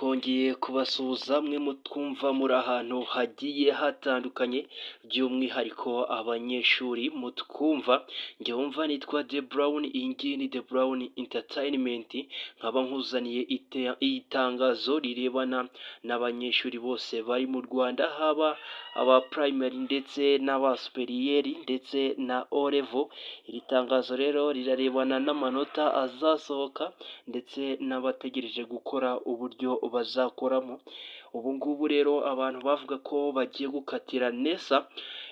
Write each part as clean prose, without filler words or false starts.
twongeye kubasuhuza mwe mutwumva muri ahantu hagiye hatandukanye by'umwihariko abanyeshuri mutwumva njye wumva nitwa The Brown, iyi ngiyi ni The Brown Entertainment, nkaba nkuzaniye itangazo rirebana n'abanyeshuri bose bari mu Rwanda, haba aba primary ndetse n'aba superieur ndetse na O level. Iri tangazo rero rirarebana n'amanota azasohoka ndetse n'abategereje gukora uburyo bazakoramo. Ubu ngubu rero abantu bavuga ko bagiye gukatira NESA,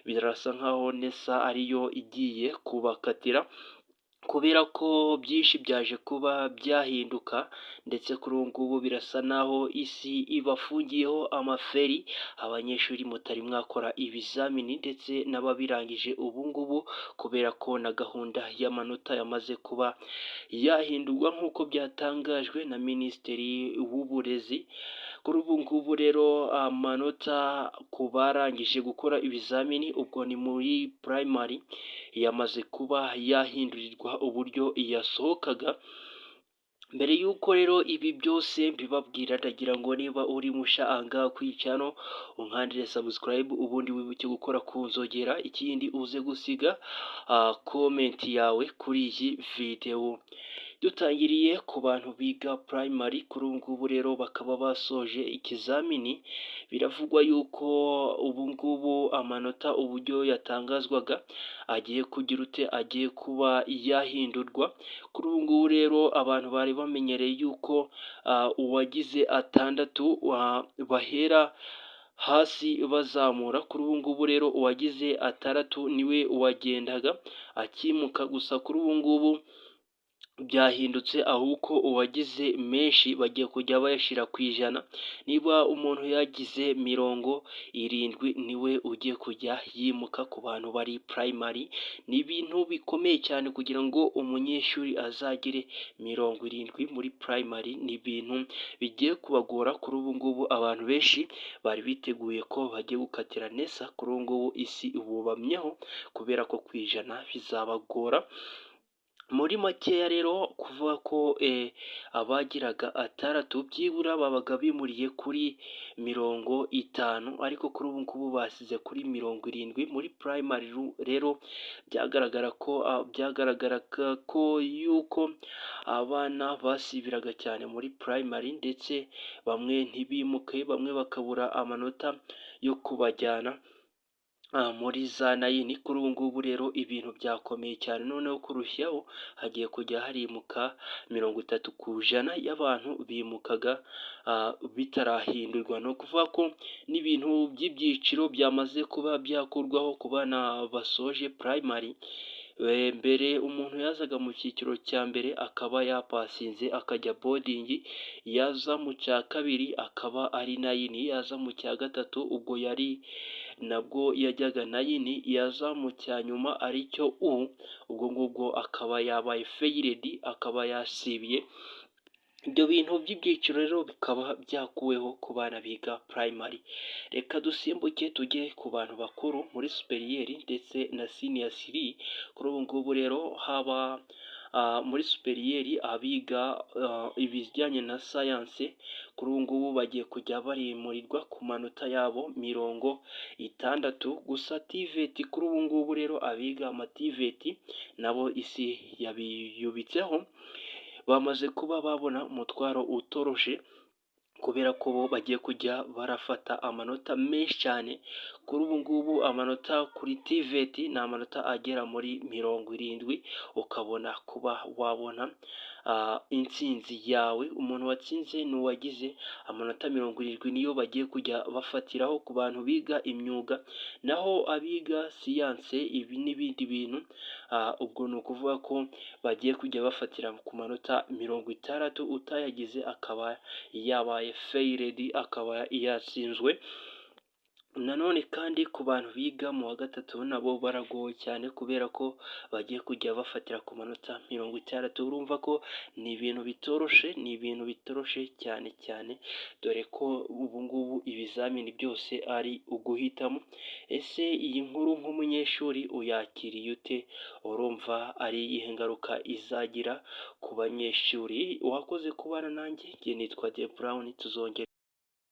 birasa nkaho NESA ariyo igiye kubakatira kubera ko byinshi byaje kuba byahinduka, ndetse kuri ubu ngubu birasa naho isi ibafungiyeho amaferi. Abanyeshuri mutari mwakora ibizamini ndetse n'ababirangije ubu ngubu kubera ko na gahunda y'amanota yamaze kuba yahindurwa nk'uko byatangajwe na Minisitiri w'Uburezi. Kuri ubu ngubu rero amanota ku barangije gukora ibizamini, ubwo ni muri primary, yamaze kuba yahindurirwa uburyo yasohokaga. Mbere y'uko rero ibi byose mbibabwira, ndagira ngo niba uri musha ahangaha kuri iyi channel unkandire subscribe, ubundi wibuke gukora ku nzogera, ikindi uze gusiga comment yawe kuri iyi video. Dutangiriye ku bantu biga primary, kuri ubu ngubu rero bakaba basoje ikizamini. Biravugwa yuko ubu ngubu amanota uburyo yatangazwaga agiye agiye kuba yahindurwa. Kuri ubu ngubu rero abantu bari bamenyereye yuko uwagize atandatu bahera hasi bazamura. Kuri ubu ngubu rero uwagize atandatu niwe wagendaga akimuka, gusa kuri ubu ngubu byahindutse, ahubwo uwagize menshi bagiye kujya bayashyira ku ijana. Niba umuntu yagize 70 niwe ugiye kujya yimuka ku bantu bari primary. Ni ibintu bikomeye cyane kugira ngo umunyeshuri azagire 70 muri primary, ni ibintu bigiye kubagora. Kuri ubu ngubu abantu benshi bari biteguye ko bagiye gukatira NESA, kuri ubu ngubu isi ibubamyeho kubera ko ku ijana bizabagora. Muri makeya rero kuvuga ko abagiraga atandatu byibura babaga bimuriye kuri 50, ariko kuri ubu ngubu basize kuri 70 muri primary. Rero byagaragaraga ko yuko abana basibiraga cyane muri primary, ndetse bamwe ntibimuke, bamwe bakabura amanota yo kubajyana muri za 9. Kuri ubu ngubu rero ibintu byakomeye cyane, noneho kurushaho hagiye kujya harimuka 30% y'abantu bimukaga bitarahindurwa. No kuvuga ko n'ibintu by'ibyiciro byamaze kuba byakurwaho ku bana basoje primary. Mbere umuntu yazaga mu cyiciro cya mbere akaba yapasinze akajya boarding, yaza mu cya kabiri akaba ari 9, yaza mu cya gatatu ubwo yari nabwo yajyaga 9, yaza mu cya nyuma aricyo ubwo ngubwo akaba yabaye failed, akaba yasibiye. Ibyo bintu by'ibyiciro rero bikaba byakuweho ku bana biga primary. Reka dusimbuke tujye ku bantu bakuru muri superieur ndetse na senior 3. Kuri ubu ngubu rero haba muri superieur abiga ibijyanye na science, kuri ubu ngubu bagiye kujya barimurirwa ku manota yabo 60. Gusa TVET kuri ubu ngubu rero abiga TVET nabo isi yabiyubitseho, bamaze kuba babona umutwaro utoroshe kubera ko bo bagiye kujya barafata amanota menshi cyane. Kuri ubu ngubu amanota kuri TVET ni amanota agera muri 70, ukabona kuba wabona intsinzi yawe. Umuntu watsinze ni uwagize amanota 70, niyo bagiye kujya bafatiraho ku bantu biga imyuga. Naho abiga siyanse ibi n'ibindi bintu, ubwo ni ukuvuga ko bagiye kujya bafatira ku manota 60, utayagize akaba yabaye failed, akaba yatsinzwe. Nanone kandi ku bantu biga mu wa gatatu nabo baragowe cyane kubera ko bagiye kujya bafatira ku manota 60, urumva ko ni ibintu bitoroshe, ni ibintu bitoroshe cyane cyane, dore ko ubu ngubu ibizamini byose ari uguhitamo. Ese iyi nkuru nk'umunyeshuri uyakiriye ute? Urumva ari iyihe ngaruka izagira ku banyeshuri? Wakoze kubana nanjye, njye nitwa The Brown, tuzongera